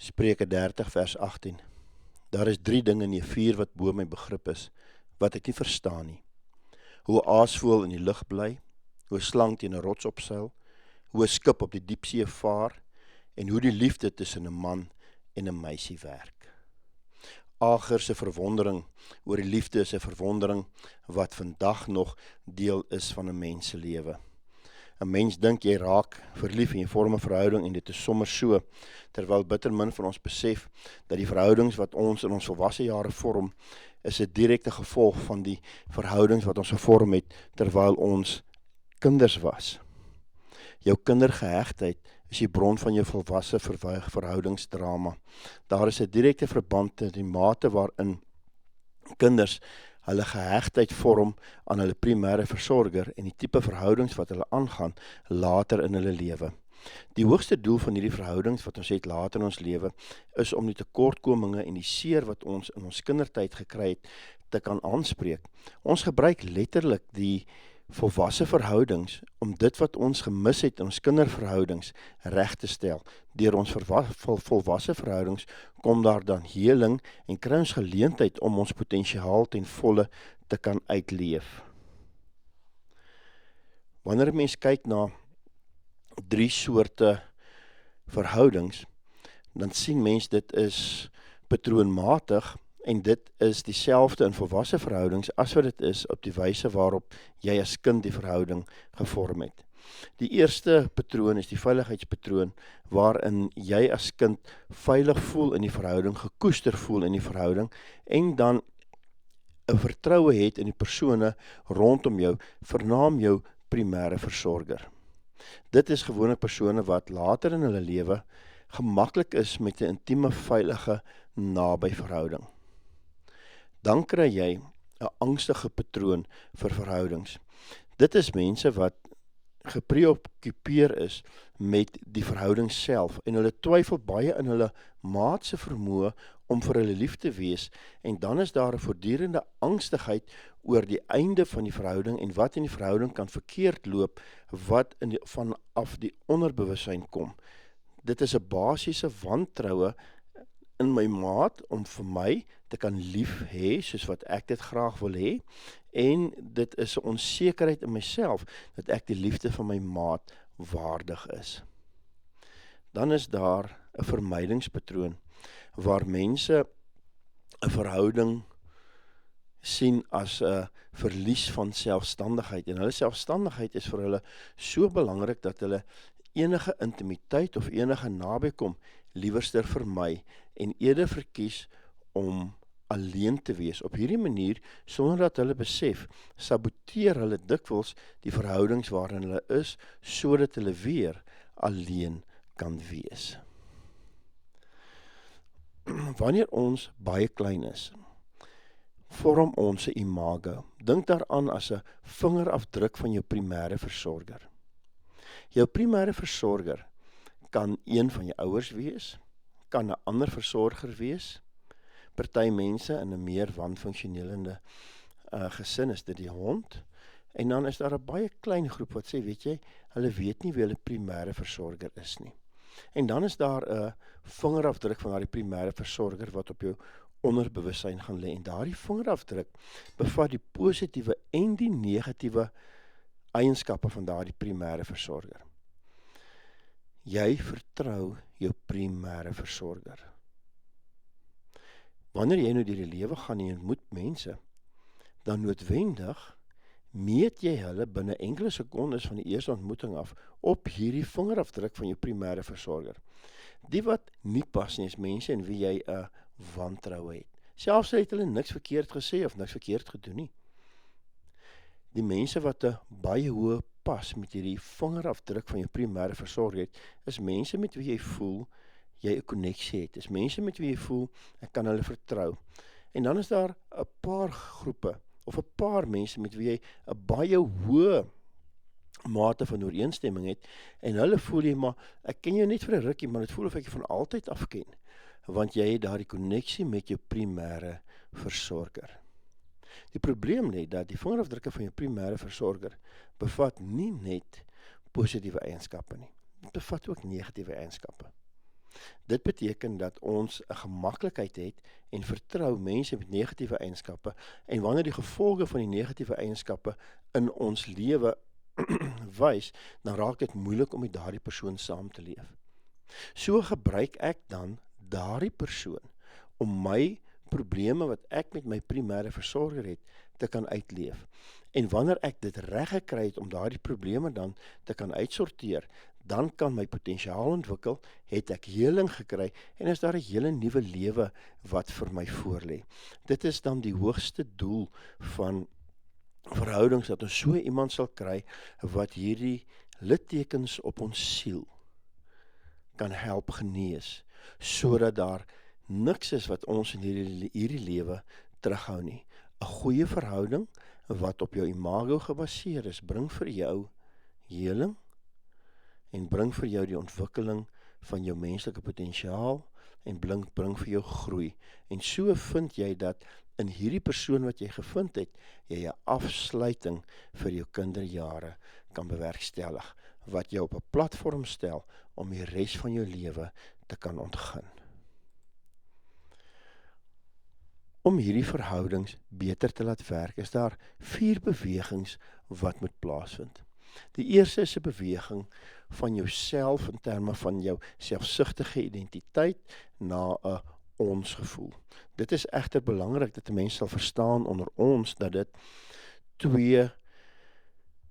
Spreuke 30 vers 18. Daar is 3 dinge en 4 wat bo my begrip is, wat ek nie verstaan nie. Hoe 'n aasvoël in die lug bly, hoe 'n slang teen 'n rots opseil, hoe 'n skip op die diepsee vaar, en hoe die liefde tussen 'n man en 'n meisie werk. Ager se verwondering oor die liefde is 'n verwondering wat vandag nog deel is van 'n mens se lewe. 'n Mens dink jy raak verlief en jy vorm 'n verhouding en dit is sommer so, terwyl bitter min van ons besef dat die verhoudings wat ons in ons volwasse jare vorm, is 'n direkte gevolg van die verhoudings wat ons gevorm het terwyl ons kinders was. Jou kindergehechtheid is die bron van jou volwasse verhoudingsdrama. Daar is 'n direkte verband in die mate waarin kinders hulle gehechtheid vorm aan hulle primêre versorger en die tipe verhoudings wat hulle aangaan later in hulle lewe. Die hoogste doel van hierdie verhoudings wat ons het later in ons lewe is om die tekortkominge en die seer wat ons in ons kindertyd gekry het te kan aanspreek. Ons gebruik letterlik die volwasse verhoudings om dit wat ons gemis het in ons kinderverhoudings reg te stel. Deur ons volwasse verhoudings kom daar dan heling en kry ons geleentheid om ons potensiaal ten volle te kan uitleef. Wanneer 'n mens kyk na 3 soorte verhoudings, dan sien mens dit is patroonmatig en dit is dieselfde in volwasse verhoudings as wat dit is op die wyse waarop jy as kind die verhouding gevorm het. Die eerste patroon is die veiligheidspatroon waarin jy as kind veilig voel in die verhouding, gekoester voel in die verhouding en dan 'n vertroue het in die persone rondom jou, vernaam jou primêre versorger. Dit is gewoonlik persone wat later in hulle lewe gemaklik is met 'n intieme, veilige, naby verhouding. Dan kry jy 'n angstige patroon vir verhoudings. Dit is mense wat gepreoccupeer is met die verhouding self en hulle twyfel baie in hulle maat se vermoë om vir hulle lief te wees en dan is daar 'n voortdurende angstigheid oor die einde van die verhouding en wat in die verhouding kan verkeerd loop wat vanaf die onderbewussyn kom. Dit is 'n basiese wantroue in my maat om vir my te kan lief hê soos wat ek dit graag wil hê en dit is 'n onsekerheid in myself dat ek die liefde van my maat waardig is. Dan is daar 'n vermydingspatroon waar mense 'n verhouding sien as 'n verlies van selfstandigheid en hulle selfstandigheid is vir hulle so belangrik dat hulle enige intimiteit of enige nabykom liewerster vermy en eerder verkies om alleen te wees. Op hierdie manier, sonder dat hulle besef, saboteer hulle dikwels die verhoudings waarin hulle is, sodat hulle weer alleen kan wees. Wanneer ons baie klein is, vorm ons 'n imago. Dink daaraan as 'n vingerafdruk van jou primêre versorger. Jou primêre versorger kan een van jou ouers wees, kan 'n ander versorger wees. Party mense in 'n meer wanfunksionele gesin is dit die hond. En dan is daar 'n baie klein groep wat sê, weet jy, hulle weet nie wie hulle primêre versorger is nie. En dan is daar 'n vingerafdruk van daardie primêre versorger wat op jou onderbewussyn gaan lê. En daardie vingerafdruk bevat die positiewe en die negatiewe eienskappe van daardie primêre versorger. Jy vertrou jou primêre versorger. Wanneer jy nou deur die lewe gaan en jy ontmoet mense, dan noodwendig meet jy hulle binne enkele sekondes van die eerste ontmoeting af op hierdie vingerafdruk van jou primêre versorger. Die wat nie pas nie is mense en wie jy 'n wantroue het. Selfs het hulle niks verkeerd gesê of niks verkeerd gedoen nie. Die mense wat 'n baie hoë pas met hierdie vingerafdruk van jou primêre versorger het, is mense met wie jy voel jy 'n koneksie het. Is mense met wie jy voel ek kan hulle vertrou. En dan is daar 'n paar groepe of 'n paar mense met wie jy 'n baie hoë mate van ooreenstemming het en hulle voel jy maar ek ken jou net vir 'n rukkie, maar dit voel of ek jou van altyd af ken, want jy het daardie koneksie met jou primêre versorger. Die probleem lê dat die vingerafdrukke van jou primêre versorger bevat nie net positiewe eienskappe nie, dit bevat ook negatiewe eienskappe. Dit beteken dat ons 'n gemaklikheid het en vertrou mense met negatiewe eienskappe, en wanneer die gevolge van die negatiewe eienskappe in ons lewe wys, dan raak dit moeilik om met daardie persoon saam te leef. So gebruik ek dan daardie persoon om my probleme wat ek met my primêre versorger het, te kan uitleef. En wanneer ek dit reg gekry het om daardie probleme dan te kan uitsorteer, dan kan my potensiaal ontwikkel, het ek heling gekry, en is daar 'n hele nuwe lewe wat vir my voorlê. Dit is dan die hoogste doel van verhoudings, dat ons so iemand sal kry, wat hierdie littekens op ons siel kan help genees, sodat daar niks is wat ons in hierdie lewe terughou nie. 'n Goeie verhouding wat op jou imago gebaseer is, bring vir jou heling en bring vir jou die ontwikkeling van jou menslike potensiaal en bring vir jou groei. En so vind jy dat in hierdie persoon wat jy gevind het, jy 'n afsluiting vir jou kinderjare kan bewerkstellig, wat jou op 'n platform stel om die res van jou lewe te kan ontgin. Om hierdie verhoudings beter te laat werk, is daar 4 bewegings wat moet plaasvind. Die eerste is 'n beweging van jouself in terme van jou selfsugtige identiteit na 'n ons gevoel. Dit is egter belangrik dat 'n mens sal verstaan onder ons dat dit 2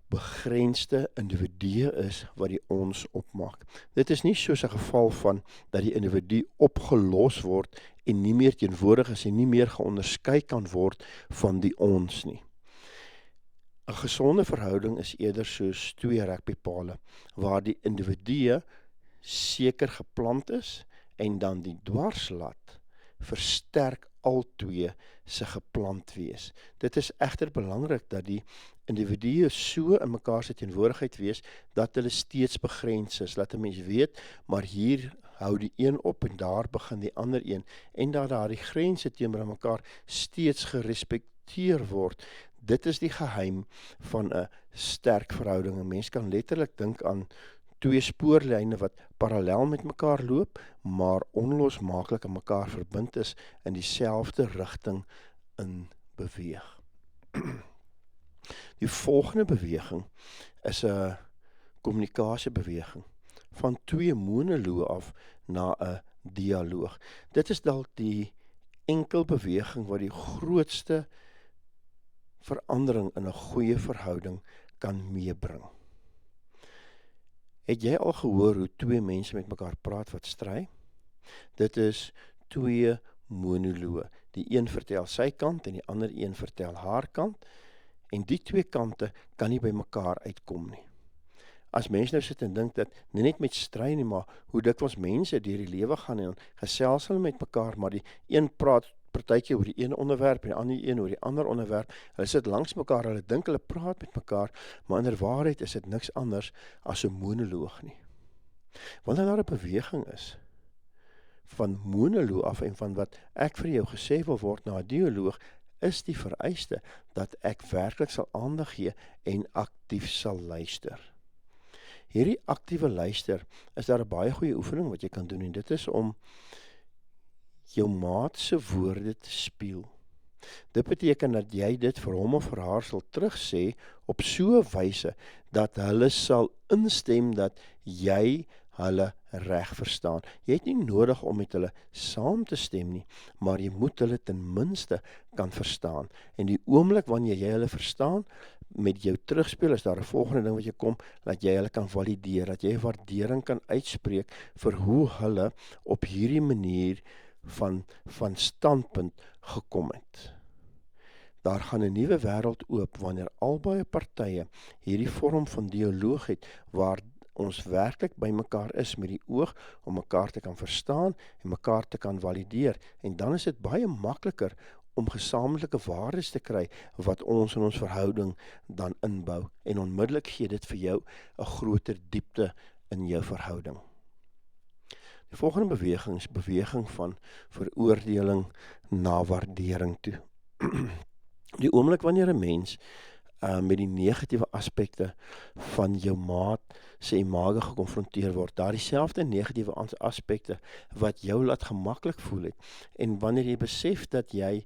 begrensde individue is wat die ons opmaak. Dit is nie soos 'n geval van dat die individu opgelos word en nie meer teenwoordig is en nie meer geonderskei kan word van die ons nie. 'n Gesonde verhouding is eerder soos 2 rugbypale, waar die individue seker geplant is en dan die dwarslat versterk al 2 se geplant wees. Dit is egter belangrik dat die individue so in mekaar se teenwoordigheid wees, dat hulle steeds begrens is, dat 'n mens weet, maar hier hou die een op en daar begin die ander een, en dat daar die grense teenoor mekaar steeds gerespekteer word. Dit is die geheim van 'n sterk verhouding. 'n Mens kan letterlik dink aan 2 spoorlyne wat parallel met mekaar loop, maar onlosmaaklik aan mekaar verbind is in dieselfde rigting in beweeg. Die volgende beweging is 'n kommunikasiebeweging van 2 monoloë af na 'n dialoog. Dit is dalk die enkel beweging wat die grootste verandering in 'n goeie verhouding kan meebring. Het jy al gehoor hoe 2 mense met mekaar praat wat stry? Dit is 2 monoloë. Die een vertel sy kant en die ander een vertel haar kant, en die 2 kante kan nie by mekaar uitkom nie. As mense nou sit en dink dat nie net met stry nie, maar hoe dikwels mense deur die lewe gaan en gesels hulle met mekaar, maar die een praat partykeer oor die een onderwerp en die ander een oor die ander onderwerp. Hulle sit langs mekaar, hulle dink hulle praat met mekaar, maar in waarheid is dit niks anders as 'n monoloog nie. Wanneer daar 'n beweging is van monoloog af en van wat ek vir jou gesê wil word na 'n dialoog, is die vereiste dat ek werklik sal aandag gee en aktief sal luister. Hierdie aktiewe luister is daar 'n baie goeie oefening wat jy kan doen, en dit is om jou maat se woorde te speel. Dit beteken dat jy dit vir hom of vir haar sal terugsê op so 'n wyse dat hulle sal instem dat jy hulle reg verstaan. Jy het nie nodig om met hulle saam te stem nie, maar jy moet hulle ten minste kan verstaan. En die oomblik wanneer jy hulle verstaan, met jou terugspeel, is daar 'n volgende ding wat jy kom, dat jy hulle kan valideer, dat jy waardering kan uitspreek vir hoe hulle op hierdie manier van standpunt gekom het. Daar gaan 'n nuwe wêreld oop wanneer albei partye hierdie vorm van dialoog het, waar ons werklik by mekaar is met die oog om mekaar te kan verstaan en mekaar te kan valideer. En dan is dit baie makliker om gesamentlike waardes te kry wat ons in ons verhouding dan inbou. En onmiddellik gee dit vir jou 'n groter diepte in jou verhouding. Die volgende beweging is beweging van veroordeling na waardering toe. Die oomblik wanneer 'n mens met die negatiewe aspekte van jou maat se imago gekonfronteer word, daar dieselfde negatiewe aspekte wat jou laat gemaklik voel het, en wanneer jy besef dat jy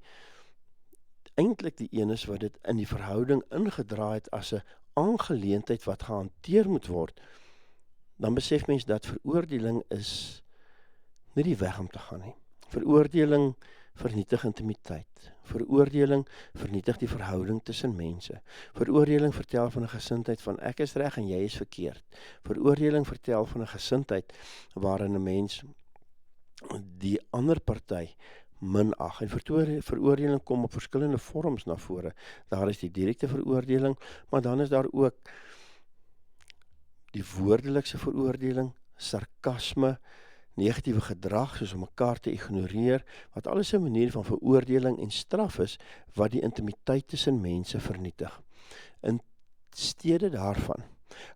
eintlik die een is wat dit in die verhouding ingedraai het as 'n aangeleentheid wat gehanteer moet word, dan besef mens dat veroordeling is nie die weg om te gaan nie. Veroordeling vernietig intimiteit. Veroordeling vernietig die verhouding tussen mense. Veroordeling vertel van 'n gesindheid van ek is reg en jy is verkeerd. Veroordeling vertel van 'n gesindheid waarin 'n mens die ander party minag. En veroordeling kom op verskillende vorms na vore. Daar is die direkte veroordeling, maar dan is daar ook die woordelikse veroordeling, sarkasme, negatiewe gedrag soos om mekaar te ignoreer, wat alles 'n manier van veroordeling en straf is wat die intimiteit tussen mense vernietig. In steede daarvan,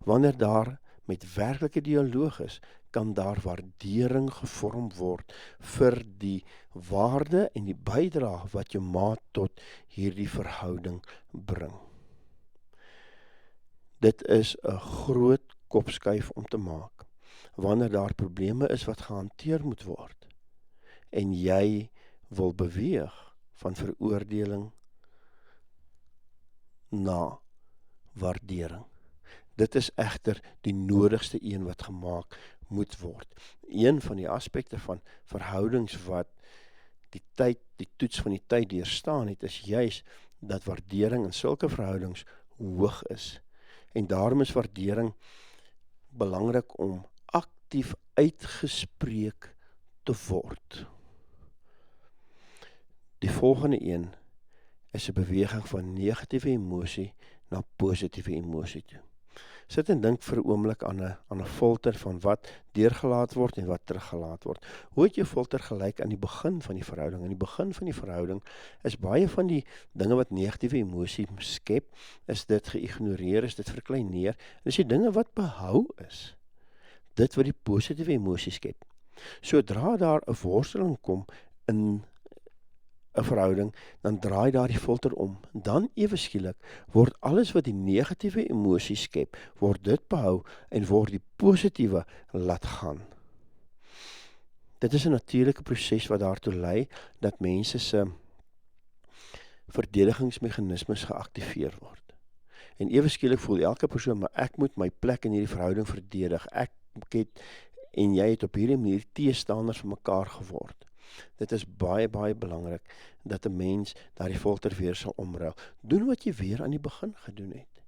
wanneer daar met werklike dialoog is, kan daar waardering gevorm word vir die waarde en die bydrae wat jou maat tot hierdie verhouding bring. Dit is 'n groot kopskuif om te maak. Wanneer daar probleme is wat gehanteer moet word, en jy wil beweeg van veroordeling na waardering. Dit is egter die nodigste een wat gemaak moet word. Een van die aspekte van verhoudings wat die toets van die tyd deurstaan het, is juis dat waardering in sulke verhoudings hoog is. En daarom is waardering belangrik om aktief uitgespreek te word. Die volgende een is 'n beweging van negatiewe emosie na positiewe emosie toe. Sit en dink vir 'n oomblik aan 'n filter van wat deurgelaat word en wat teruggelaat word. Hoe het jou filter gelyk aan die begin van die verhouding? In die begin van die verhouding is baie van die dinge wat negatiewe emosie skep, is dit geïgnoreer, is dit verkleineer, en is die dinge wat behou is. Dit wat die positiewe emosie skep. Sodra daar 'n worsteling kom in 'n verhouding, dan draai daar die filter om. Dan ewe skielik word alles wat die negatiewe emosie skep, word dit behou en word die positiewe laat gaan. Dit is 'n natuurlike proses wat daartoe lei dat mense se verdedigingsmeganismes geaktiveer word. En ewe skielik voel elke persoon, maar ek moet my plek in hierdie verhouding verdedig. En jy het op hierdie manier teestanders vir mekaar geword. Dit is baie, baie belangrik dat 'n mens daardie filter weer sal omruil. Doen wat jy weer aan die begin gedoen het.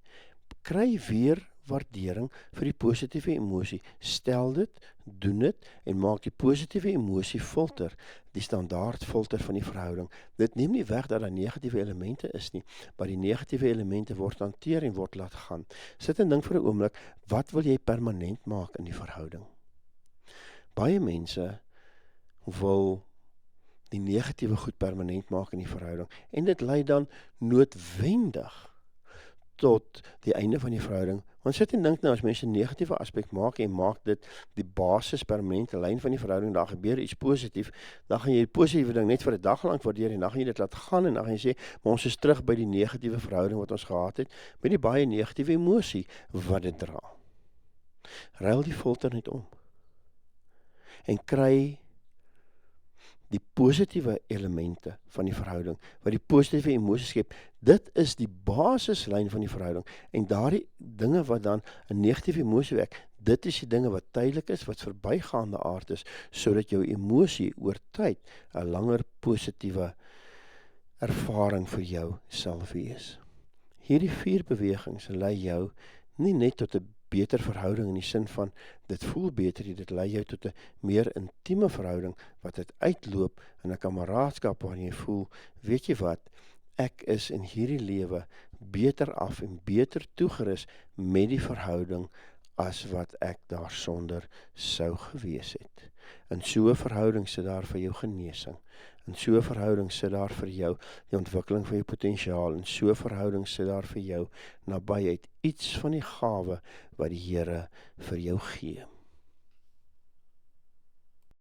Kry weer waardering vir die positiewe emosie. Stel dit, doen dit en maak die positiewe emosie filter die standaard filter van die verhouding. Dit neem nie weg dat daar negatiewe elemente is nie, maar die negatiewe elemente word hanteer en word laat gaan. Sit en dink vir 'n oomblik, wat wil jy permanent maak in die verhouding? Baie mense wil die negatiewe goed permanent maak in die verhouding, en dit lei dan noodwendig tot die einde van die verhouding. Want sit en dink nou, as mense 'n negatiewe aspek maak en maak dit die basis permanente lyn van die verhouding, daar gebeur iets positief, dan gaan jy die positiewe ding net vir 'n dag lank waardeer en dan gaan jy dit laat gaan en dan gaan jy sê, maar ons is terug by die negatiewe verhouding wat ons gehad het, met die baie negatiewe emosie wat dit dra. Ruil die filter net om en kry die positiewe elemente van die verhouding, wat die positiewe emosie skep. Dit is die basislyn van die verhouding, en daardie dinge wat dan 'n negatiewe emosie wek, dit is die dinge wat tydelik is, wat verbygaande aard is, sodat jou emosie oor tyd 'n langer positiewe ervaring vir jou sal wees. Hierdie 4 bewegings lei jou nie net tot 'n beter verhouding in die sin van dit voel beter, dit lei jou tot 'n meer intieme verhouding wat dit uitloop in 'n kameraadskap waarin jy voel, weet jy wat, ek is in hierdie lewe beter af en beter toegerus met die verhouding as wat ek daarsonder sou gewees het. In so 'n verhouding sit daar vir jou genesing. In so 'n verhouding sit daar vir jou die ontwikkeling van jou potensiaal. In so 'n verhouding sit daar vir jou nabyheid, iets van die gawe wat die Here vir jou gee.